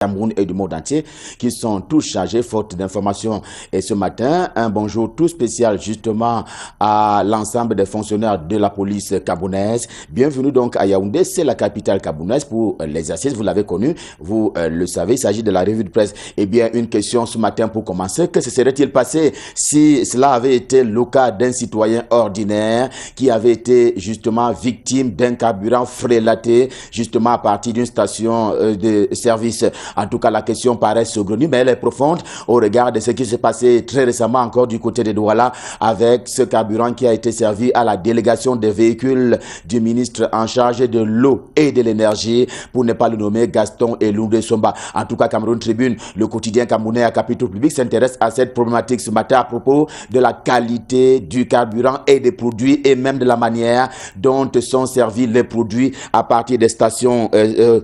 Cameroun et du monde entier qui sont tous chargés faute d'informations. Et ce matin, un bonjour tout spécial justement à l'ensemble des fonctionnaires de la police camerounaise. Bienvenue donc à Yaoundé, c'est la capitale camerounaise pour l'exercice, vous l'avez connu, vous le savez, il s'agit de la revue de presse. Eh bien, une question ce matin pour commencer, que se serait-il passé si cela avait été le cas d'un citoyen ordinaire qui avait été justement victime d'un carburant frélaté justement à partir d'une station de service? En tout cas, la question paraît saugrenue, mais elle est profonde au regard de ce qui s'est passé très récemment encore du côté de Douala avec ce carburant qui a été servi à la délégation des véhicules du ministre en charge de l'eau et de l'énergie, pour ne pas le nommer Gaston Eloundé Somba. En tout cas, Cameroun Tribune, le quotidien camerounais à capitaux publics, s'intéresse à cette problématique ce matin à propos de la qualité du carburant et des produits et même de la manière dont sont servis les produits à partir des stations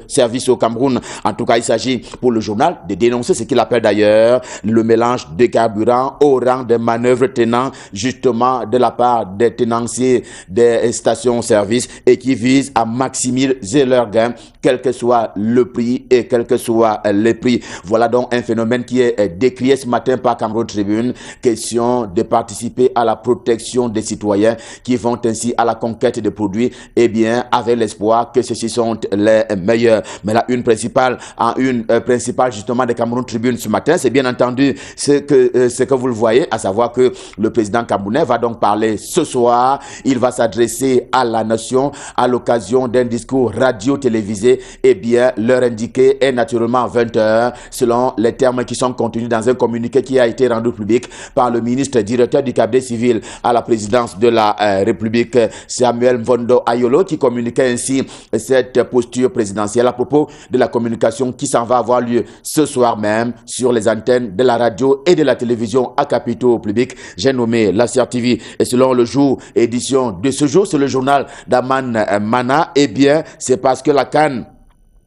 service au Cameroun. En tout cas, il s'agit pour le journal de dénoncer ce qu'il appelle d'ailleurs le mélange de carburant au rang de manœuvres tenant justement de la part des tenanciers des stations-service et qui visent à maximiser leurs gains, quel que soit le prix et quel que soit les prix. Voilà donc un phénomène qui est décrié ce matin par Cameroun Tribune. Question de participer à la protection des citoyens qui vont ainsi à la conquête de produits, et bien avec l'espoir que ceux-ci sont les meilleurs. Mais la une principale justement de Cameroun Tribune ce matin, c'est bien entendu ce que vous le voyez, à savoir que le président camerounais va donc parler ce soir. Il va s'adresser à la nation à l'occasion d'un discours radio-télévisé. Eh bien, l'heure indiquée est naturellement 20h, selon les termes qui sont contenus dans un communiqué qui a été rendu public par le ministre directeur du cabinet civil à la présidence de la République, Samuel Mvondo Ayolo, qui communiquait ainsi cette posture présidentielle à propos de la communication qui s'en va avoir lieu ce soir même sur les antennes de la radio et de la télévision à capitaux publics. J'ai nommé la CRTV. Et selon le jour, édition de ce jour, c'est le journal d'Aman Mana. Eh bien, c'est parce que la CAN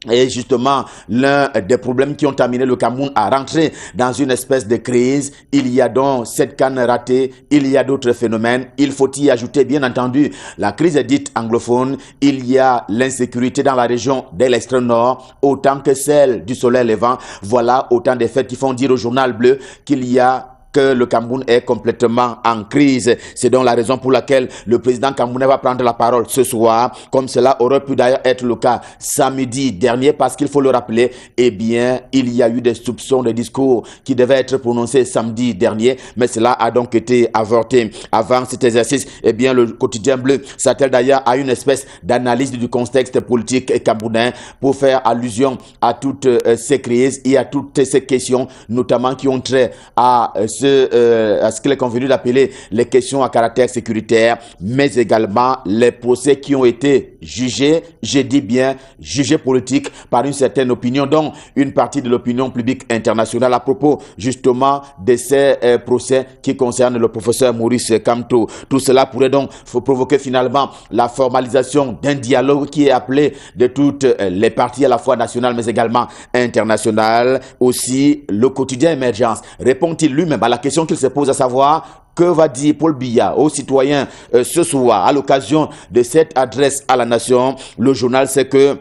est justement l'un des problèmes qui ont amené le Cameroun à rentrer dans une espèce de crise. Il y a donc cette canne ratée, il y a d'autres phénomènes. Il faut y ajouter, bien entendu, la crise dite anglophone. Il y a l'insécurité dans la région de l'extrême nord, autant que celle du soleil levant. Voilà autant de faits qui font dire au journal bleu qu'il y a que le Cameroun est complètement en crise. C'est donc la raison pour laquelle le président camerounais va prendre la parole ce soir, comme cela aurait pu d'ailleurs être le cas samedi dernier, parce qu'il faut le rappeler, eh bien, il y a eu des soupçons de discours qui devaient être prononcés samedi dernier, mais cela a donc été avorté. Avant cet exercice, eh bien, le quotidien bleu s'attelle d'ailleurs à une espèce d'analyse du contexte politique camerounais pour faire allusion à toutes ces crises et à toutes ces questions, notamment qui ont trait à ce qu'il est convenu d'appeler les questions à caractère sécuritaire, mais également les procès qui ont été jugés, je dis bien jugés politiques par une certaine opinion, donc une partie de l'opinion publique internationale à propos justement de ces procès qui concernent le professeur Maurice Kamto. Tout cela pourrait donc provoquer finalement la formalisation d'un dialogue qui est appelé de toutes les parties à la fois nationales mais également internationales. Aussi, le quotidien Émergence répond-il lui-même à la question qu'il se pose, à savoir que va dire Paul Biya aux citoyens ce soir à l'occasion de cette adresse à la nation? Le journal sait que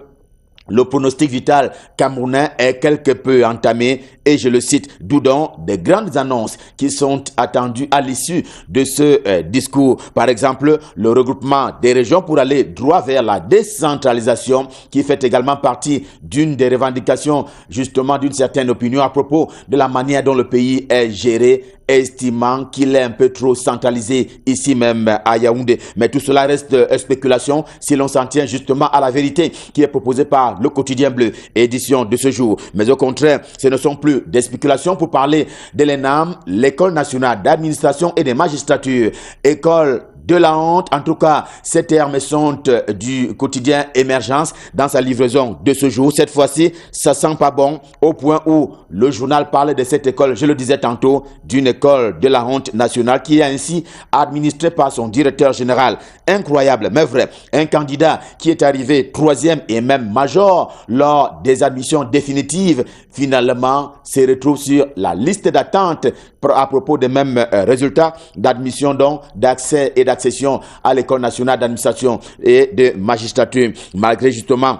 le pronostic vital camerounais est quelque peu entamé et je le cite, d'où donc des grandes annonces qui sont attendues à l'issue de ce discours. Par exemple, le regroupement des régions pour aller droit vers la décentralisation qui fait également partie d'une des revendications justement d'une certaine opinion à propos de la manière dont le pays est géré, estimant qu'il est un peu trop centralisé ici même à Yaoundé. Mais tout cela reste spéculation si l'on s'en tient justement à la vérité qui est proposée par le quotidien bleu, édition de ce jour. Mais au contraire, ce ne sont plus des spéculations pour parler de l'ENAM, l'École nationale d'administration et des magistratures, école de la honte. En tout cas, ces termes sont du quotidien Émergence dans sa livraison de ce jour. Cette fois-ci, ça sent pas bon au point où le journal parle de cette école, je le disais tantôt, d'une école de la honte nationale qui est ainsi administrée par son directeur général. Incroyable, mais vrai. Un candidat qui est arrivé 3e et même major lors des admissions définitives, finalement, se retrouve sur la liste d'attente à propos des mêmes résultats d'admission, donc d'accès et d'accession à l'École nationale d'administration et de magistrature, malgré justement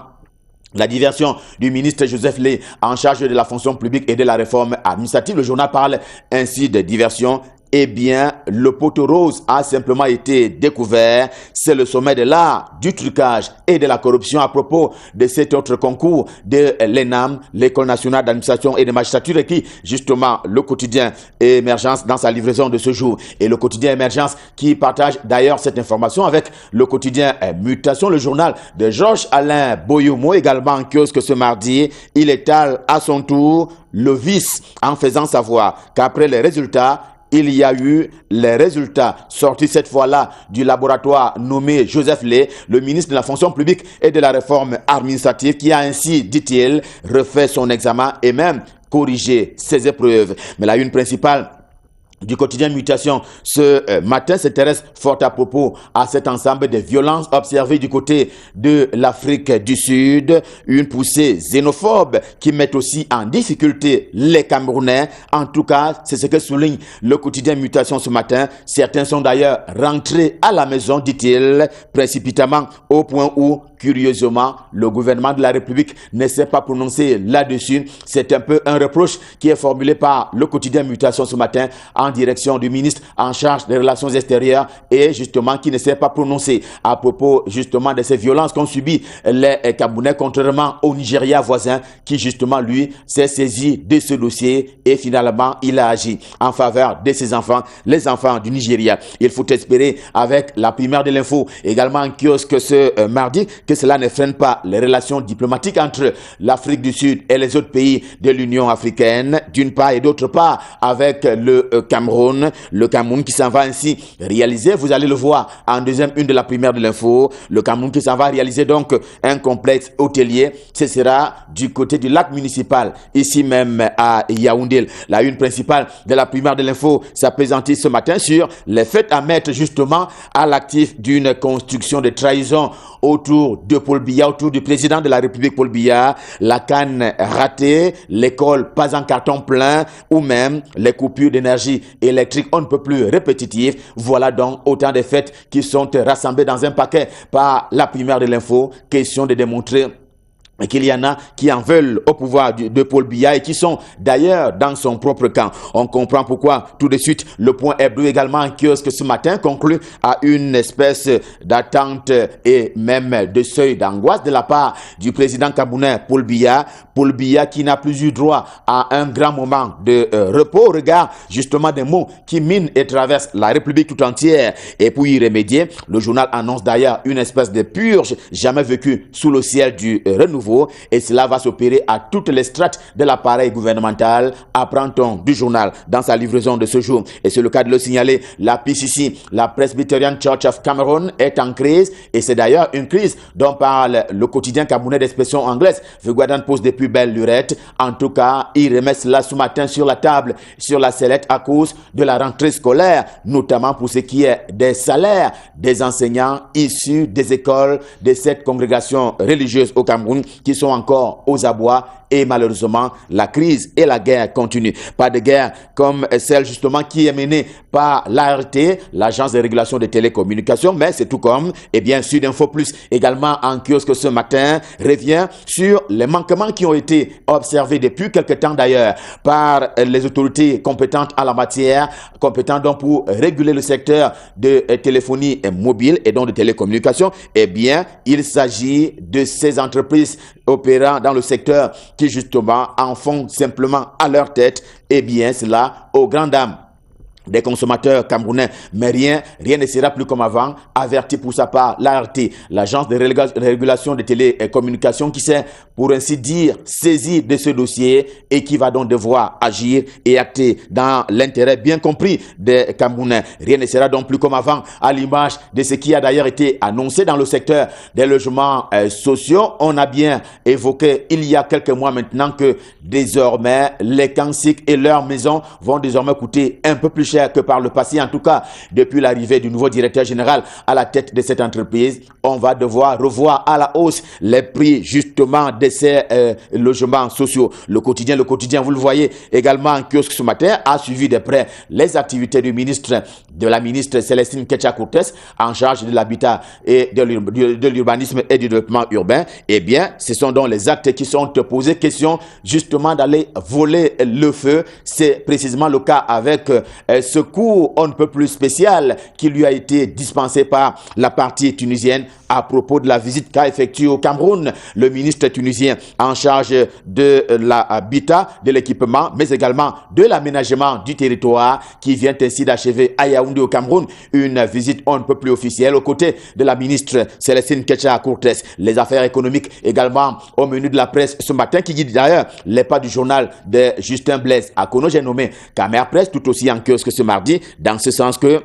La diversion du ministre Joseph Lé en charge de la fonction publique et de la réforme administrative. Le journal parle ainsi de diversion. Eh bien, le poteau rose a simplement été découvert. C'est le sommet de l'art, du trucage et de la corruption à propos de cet autre concours de l'ENAM, l'École nationale d'administration et de magistrature, et qui, justement, le quotidien Émergence dans sa livraison de ce jour. Et le quotidien Émergence qui partage d'ailleurs cette information avec le quotidien Mutation, le journal de Georges-Alain Boyoumo, également en kiosque ce mardi. Il étale à son tour le vice en faisant savoir qu'après les résultats, il y a eu les résultats sortis cette fois-là du laboratoire nommé Joseph Lé, le ministre de la fonction publique et de la réforme administrative, qui a ainsi, dit-il, refait son examen et même corrigé ses épreuves. Mais la une principale du quotidien Mutation ce matin s'intéresse fort à propos à cet ensemble de violences observées du côté de l'Afrique du Sud, une poussée xénophobe qui met aussi en difficulté les Camerounais. En tout cas, c'est ce que souligne le quotidien Mutation ce matin. Certains sont d'ailleurs rentrés à la maison, dit-il, précipitamment, au point où, curieusement, le gouvernement de la République ne s'est pas prononcé là-dessus. C'est un peu un reproche qui est formulé par le quotidien Mutation ce matin en direction du ministre en charge des relations extérieures et justement qui ne s'est pas prononcé à propos justement de ces violences qu'ont subies les Camerounais, contrairement au Nigeria voisin qui justement lui s'est saisi de ce dossier et finalement il a agi en faveur de ses enfants, les enfants du Nigeria. Il faut espérer avec la primaire de l'info également en kiosque ce mardi que cela ne freine pas les relations diplomatiques entre l'Afrique du Sud et les autres pays de l'Union africaine d'une part et d'autre part avec le Cameroun qui s'en va ainsi réaliser, vous allez le voir en deuxième une de la primaire de l'info, le Cameroun qui s'en va réaliser donc un complexe hôtelier, ce sera du côté du lac municipal, ici même à Yaoundé. La une principale de la primaire de l'info s'apaisantit ce matin sur les faits à mettre justement à l'actif d'une construction de trahison autour de Paul Biya, autour du président de la République Paul Biya, la canne ratée, l'école pas en carton plein ou même les coupures d'énergie électrique on ne peut plus répétitif. Voilà donc autant de faits qui sont rassemblés dans un paquet par la primaire de l'info. Question de démontrer qu'il y en a qui en veulent au pouvoir de Paul Biya et qui sont d'ailleurs dans son propre camp. On comprend pourquoi tout de suite le point hebdo également en kiosque ce matin conclut à une espèce d'attente et même de seuil d'angoisse de la part du président camerounais Paul Biya. Paul Biya qui n'a plus eu droit à un grand moment de repos au regard justement des mots qui minent et traversent la République tout entière. Et pour y remédier, le journal annonce d'ailleurs une espèce de purge jamais vécue sous le ciel du renouveau. Et cela va s'opérer à toutes les strates de l'appareil gouvernemental, apprend-on du journal dans sa livraison de ce jour. Et c'est le cas de le signaler, la PCC, la Presbyterian Church of Cameroon, est en crise. Et c'est d'ailleurs une crise dont parle le quotidien camerounais d'expression anglaise. The Guardian pose des plus belles lurettes. En tout cas, il remet cela ce matin sur la table, sur la sellette à cause de la rentrée scolaire, notamment pour ce qui est des salaires des enseignants issus des écoles de cette congrégation religieuse au Cameroun, qui sont encore aux abois et malheureusement la crise et la guerre continuent. Pas de guerre comme celle justement qui est menée par l'ART, l'agence de régulation des télécommunications, mais c'est tout comme, et bien Sudinfo Plus également en kiosque ce matin revient sur les manquements qui ont été observés depuis quelque temps d'ailleurs par les autorités compétentes en la matière, compétentes donc pour réguler le secteur de téléphonie mobile et donc de télécommunications. Eh bien, il s'agit de ces entreprises opérant dans le secteur qui justement en font simplement à leur tête, eh bien cela aux grandes dames des consommateurs camerounais, mais rien ne sera plus comme avant, averti pour sa part l'ART, l'agence de régulation des télécommunications qui s'est, pour ainsi dire, saisie de ce dossier et qui va donc devoir agir et acter dans l'intérêt bien compris des Camerounais. Rien ne sera donc plus comme avant, à l'image de ce qui a d'ailleurs été annoncé dans le secteur des logements sociaux. On a bien évoqué il y a quelques mois maintenant que désormais les Kansik et leurs maisons vont désormais coûter un peu plus cher que par le passé. En tout cas, depuis l'arrivée du nouveau directeur général à la tête de cette entreprise, on va devoir revoir à la hausse les prix justement de ces logements sociaux. Le quotidien, vous le voyez également en kiosque ce matin, a suivi de près les activités de la ministre Célestine Ketcha-Courtès en charge de l'habitat et de l'urbanisme et du développement urbain. Eh bien, ce sont donc les actes qui sont posés. Question justement d'aller voler le feu. C'est précisément le cas avec ce cours on ne peut plus spécial qui lui a été dispensé par la partie tunisienne à propos de la visite qu'a effectuée au Cameroun le ministre tunisien en charge de l'habitat, de l'équipement, mais également de l'aménagement du territoire qui vient ainsi d'achever à Yaoundé au Cameroun une visite on ne peut plus officielle aux côtés de la ministre Célestine Ketcha-Courtès. Les affaires économiques également au menu de la presse ce matin qui guide d'ailleurs les pas du journal de Justin Blaise Akono, j'ai nommé Camer Presse, tout aussi en kiosque ce mardi, dans ce sens que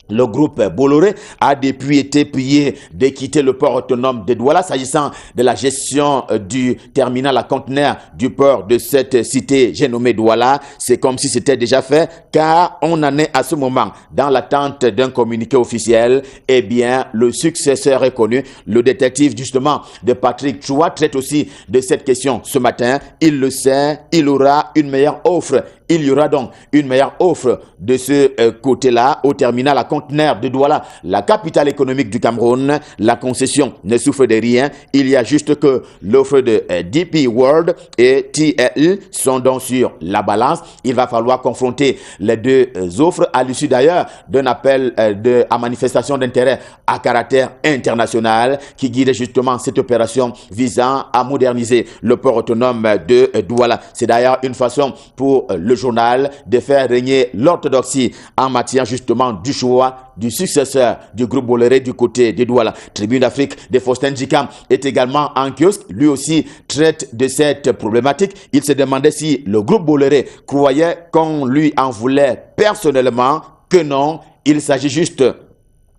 le groupe Bolloré a depuis été prié de quitter le port autonome de Douala s'agissant de la gestion du terminal à conteneurs du port de cette cité, j'ai nommé Douala. C'est comme si c'était déjà fait car on en est à ce moment dans l'attente d'un communiqué officiel. Eh bien, le successeur est connu. Le détective justement de Patrick Choua traite aussi de cette question ce matin. Il le sait, il aura une meilleure offre. Il y aura donc une meilleure offre de ce côté-là au terminal à conteneurs de Douala, la capitale économique du Cameroun. La concession ne souffre de rien. Il y a juste que l'offre de DP World et TLE sont donc sur la balance. Il va falloir confronter les deux offres à l'issue d'ailleurs d'un appel à manifestation d'intérêt à caractère international qui guide justement cette opération visant à moderniser le port autonome de Douala. C'est d'ailleurs une façon pour le journal de faire régner l'orthodoxie en matière justement du choix du successeur du groupe Bolloré du côté de Douala. Tribune d'Afrique de Faustin Djikam est également en kiosque. Lui aussi traite de cette problématique. Il se demandait si le groupe Bolloré croyait qu'on lui en voulait personnellement, que non. Il s'agit juste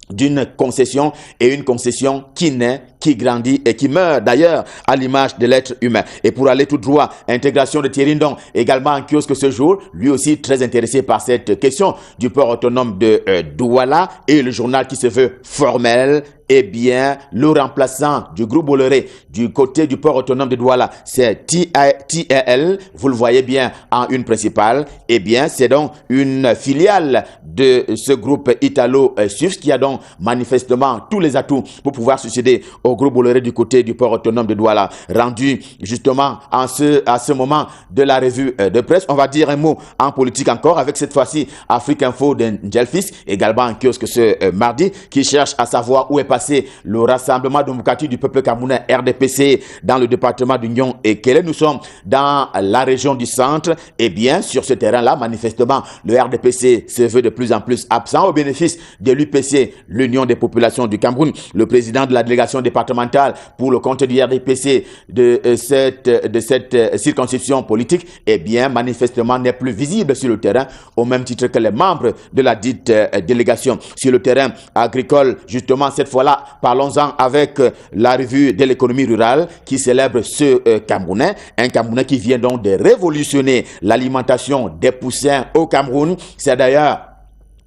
d'une concession et une concession qui naît, qui grandit et qui meurt d'ailleurs à l'image de l'être humain. Et pour aller tout droit, intégration de Thierry Ndong, également en kiosque ce jour, lui aussi très intéressé par cette question du port autonome de Douala et le journal qui se veut formel. Eh bien, le remplaçant du groupe Bolloré du côté du port autonome de Douala, c'est TRL, vous le voyez bien en une principale. Eh bien, c'est donc une filiale de ce groupe italo-suisse qui a donc manifestement tous les atouts pour pouvoir succéder au groupe Bolloré du côté du port autonome de Douala. Rendu justement à ce moment de la revue de presse, on va dire un mot en politique encore avec cette fois-ci Afrique Info de Ngelfis, également en kiosque ce mardi, qui cherche à savoir où est passé le rassemblement démocratique du peuple camerounais RDPC dans le département d'Union et Kélé. Nous sommes dans la région du centre. Et bien, sur ce terrain-là, manifestement, le RDPC se veut de plus en plus absent au bénéfice de l'UPC, l'Union des populations du Cameroun. Le président de la délégation départementale pour le compte du RDPC de cette circonscription politique, eh bien, manifestement, n'est plus visible sur le terrain au même titre que les membres de la dite délégation. Sur le terrain agricole, justement, cette fois-là, parlons-en avec la revue de l'économie rurale qui célèbre ce Camerounais, un Camerounais qui vient donc de révolutionner l'alimentation des poussins au Cameroun. C'est d'ailleurs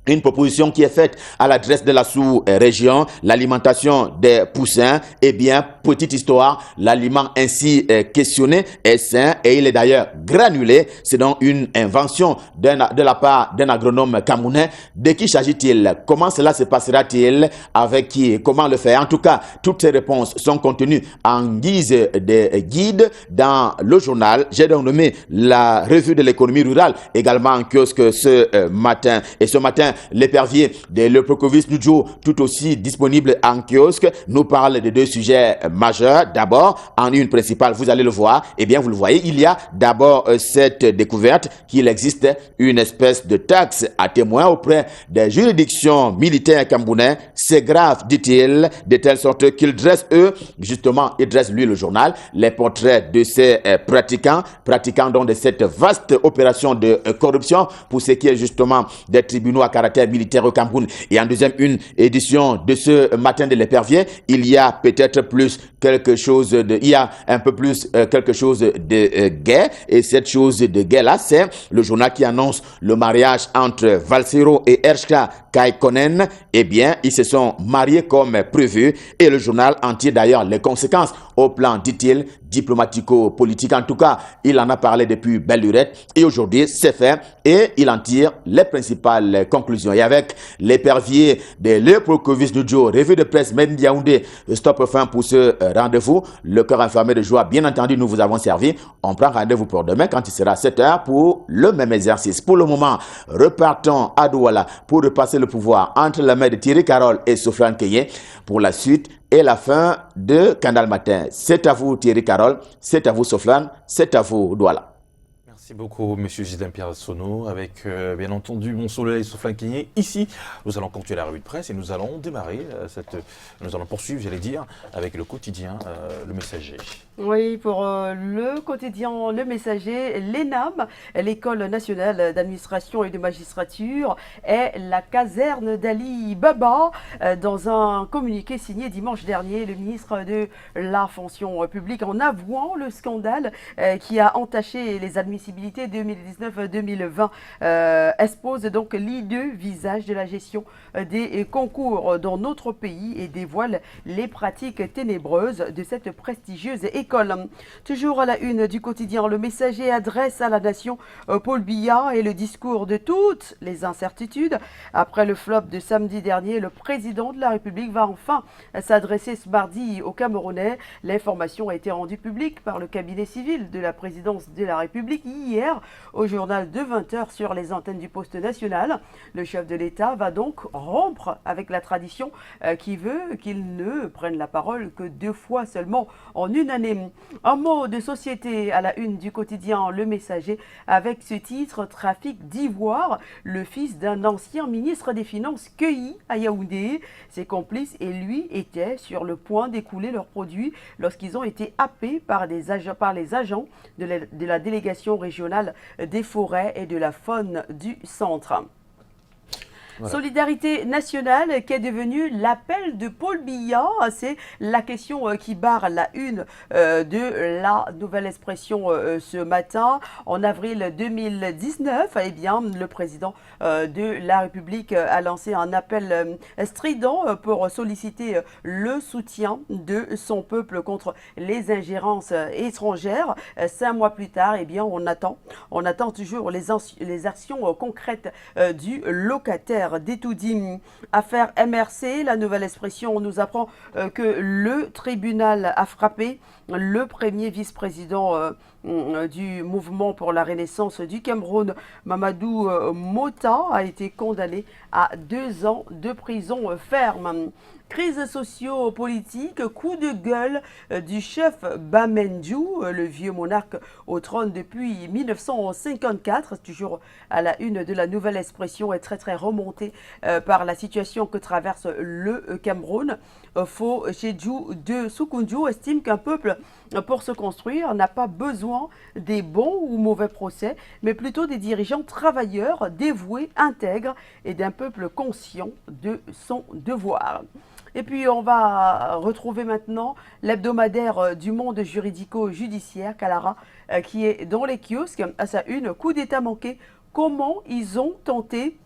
une proposition qui est faite à l'adresse de la sous-région, l'alimentation des poussins. Eh bien, petite histoire, l'aliment ainsi questionné est sain et il est d'ailleurs granulé. C'est donc une invention de la part d'un agronome camerounais. De qui s'agit-il? Comment cela se passera-t-il? Avec qui? Comment le faire? En tout cas, toutes ces réponses sont contenues en guise de guide dans le journal. J'ai donc nommé la revue de l'économie rurale, également en kiosque ce matin. Et ce matin, l'épervier de Leprocovis Nudjo, tout aussi disponible en kiosque, nous parle de deux sujets majeurs. D'abord, en une principale, vous allez le voir, eh bien vous le voyez, il y a d'abord cette découverte qu'il existe une espèce de taxe à témoin auprès des juridictions militaires camerounais. C'est grave, dit-il, de telle sorte qu'ils dressent justement, il dresse lui le journal, les portraits de ces pratiquants donc de cette vaste opération de corruption pour ce qui est justement des tribunaux à caractère militaire au Cameroun. Et en deuxième une édition de ce matin de l'épervier, il y a peut-être plus quelque chose de, il y a un peu plus quelque chose de guerre. Et cette chose de guerre-là, c'est le journal qui annonce le mariage entre Valsero et Ershka Kaikonen. Eh bien, ils se sont mariés comme prévu et le journal en tire d'ailleurs les conséquences au plan, dit-il, diplomatico-politique. En tout cas, il en a parlé depuis belle lurette et aujourd'hui, c'est fait et il en tire les principales conclusions. Et avec l'épervier de Léopold Nujo, revue de presse Made in Yaoundé, stop fin pour ce rendez-vous. Le cœur enfermé de joie, bien entendu, nous vous avons servi. On prend rendez-vous pour demain quand il sera 7 h pour le même exercice. Pour le moment, repartons à Douala pour repasser le pouvoir entre la main de Thierry Carole et Sofiane Keye pour la suite et la fin de Canal Matin. C'est à vous Thierry Carole, c'est à vous Sofiane, c'est à vous Douala. Merci beaucoup, Monsieur Gislain Pierre Sono, avec bien entendu mon soleil Sofiane Keye. Ici, nous allons continuer la revue de presse et nous allons démarrer nous allons poursuivre, j'allais dire, avec le quotidien Le Messager. Oui, pour le quotidien Le Messager, l'ENAM, l'École nationale d'administration et de magistrature, est la caserne d'Ali Baba. Dans un communiqué signé dimanche dernier, le ministre de la fonction publique, en avouant le scandale qui a entaché les admissibilités 2019-2020, expose donc les deux visages de la gestion des concours dans notre pays et dévoile les pratiques ténébreuses de cette prestigieuse école. Toujours à la une du quotidien, Le Messager adresse à la nation Paul Biya et le discours de toutes les incertitudes. Après le flop de samedi dernier, le président de la République va enfin s'adresser ce mardi aux Camerounais. L'information a été rendue publique par le cabinet civil de la présidence de la République hier au journal de 20 h sur les antennes du poste national. Le chef de l'État va donc rompre avec la tradition qui veut qu'il ne prenne la parole que 2 fois seulement en une année. Un mot de société à la une du quotidien Le Messager avec ce titre: Trafic d'ivoire, le fils d'un ancien ministre des Finances cueilli à Yaoundé. Ses complices et lui étaient sur le point d'écouler leurs produits lorsqu'ils ont été happés par les agents de la délégation régionale des forêts et de la faune du centre. Voilà. Solidarité nationale qui est devenue l'appel de Paul Biya, c'est la question qui barre la une de la Nouvelle Expression ce matin. En avril 2019, eh bien, le président de la République a lancé un appel strident pour solliciter le soutien de son peuple contre les ingérences étrangères. 5 mois plus tard, eh bien, on attend toujours les actions concrètes du locataire d'Etoudi. Affaire MRC, la Nouvelle Expression nous apprend que le tribunal a frappé le premier vice-président du mouvement pour la renaissance du Cameroun, Mamadou Mota, a été condamné à 2 ans de prison ferme. Crise socio-politique, coup de gueule du chef Bamendjou, le vieux monarque au trône depuis 1954, toujours à la une de la Nouvelle Expression, est très remonté par la situation que traverse le Cameroun. Fo Chedjou de Soukoundjou estime qu'un peuple, pour se construire, n'a pas besoin des bons ou mauvais procès, mais plutôt des dirigeants travailleurs, dévoués, intègres et d'un peuple conscient de son devoir. Et puis on va retrouver maintenant l'hebdomadaire du monde juridico-judiciaire, Kalara, qui est dans les kiosques à sa une. Coup d'état manqué, comment ils ont tenté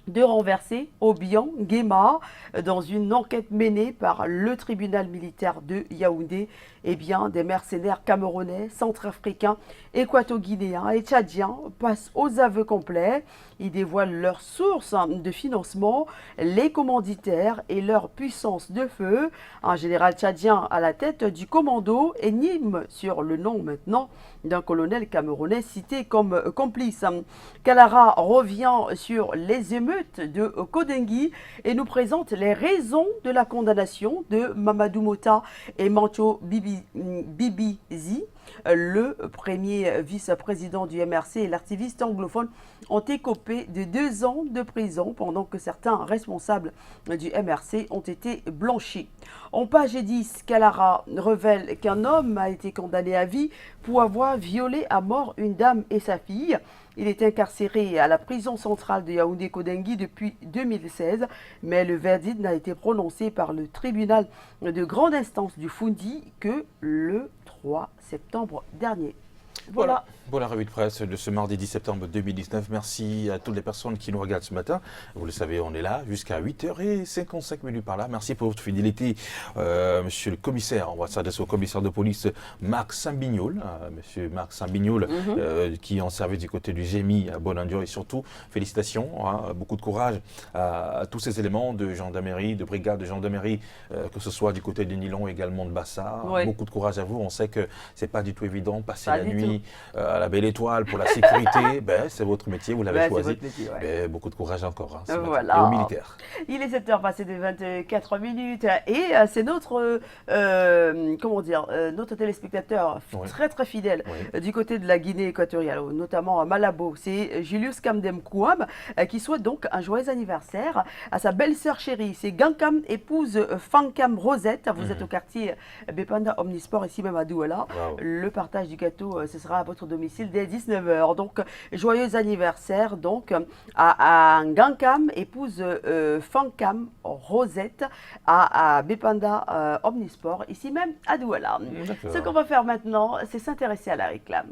de renverser Obiang Nguema dans une enquête menée par le tribunal militaire de Yaoundé. Eh bien, des mercenaires camerounais, centrafricains, équato-guinéens et tchadiens passent aux aveux complets. Ils dévoilent leurs sources de financement, les commanditaires et leur puissance de feu. Un général tchadien à la tête du commando, énigme sur le nom maintenant d'un colonel camerounais cité comme complice. Kalara revient sur les émeutes de Kodengui et nous présente les raisons de la condamnation de Mamadou Mota et Mancho Bibizi. Le premier vice-président du MRC et l'artiviste anglophone ont écopé de 2 ans de prison pendant que certains responsables du MRC ont été blanchis. En page 10, Kalara révèle qu'un homme a été condamné à vie pour avoir violé à mort une dame et sa fille. Il est incarcéré à la prison centrale de Yaoundé-Kodengui depuis 2016, mais le verdict n'a été prononcé par le tribunal de grande instance du Foundi que le 3 septembre dernier. Voilà. Voilà la revue de presse de ce mardi 10 septembre 2019. Merci à toutes les personnes qui nous regardent ce matin. Vous le savez, on est là jusqu'à 8h55 par là. Merci pour votre fidélité, monsieur le commissaire. On va s'adresser au commissaire de police Marc Sambignol. Monsieur Marc Sambignol, qui est en service du côté du GMI à Bonandio. Et surtout, félicitations, beaucoup de courage à tous ces éléments de gendarmerie, de brigade de gendarmerie, que ce soit du côté du Nilon, également de Bassa. Oui. Beaucoup de courage à vous. On sait que c'est pas du tout évident, passer la nuit à la Belle Étoile pour la sécurité, c'est votre métier, vous l'avez choisi. Métier, ouais. Beaucoup de courage encore, ce Voilà. matin. Et aux militaires. Il est 7h passé de 24 minutes et c'est notre, notre téléspectateur très très fidèle du côté de la Guinée équatoriale, notamment à Malabo. C'est Julius Kamdem Kouam qui souhaite donc un joyeux anniversaire à sa belle-sœur chérie. C'est Gankam, épouse Fankam Rosette. Vous êtes au quartier Bepanda Omnisport, ici même à Douala. Wow. Le partage du gâteau, ce sera à votre domicile dès 19h. Donc, joyeux anniversaire donc à Gankam, épouse Fankam Rosette, à Bepanda Omnisport, ici même à Douala. Ce qu'on va faire maintenant, c'est s'intéresser à la réclame.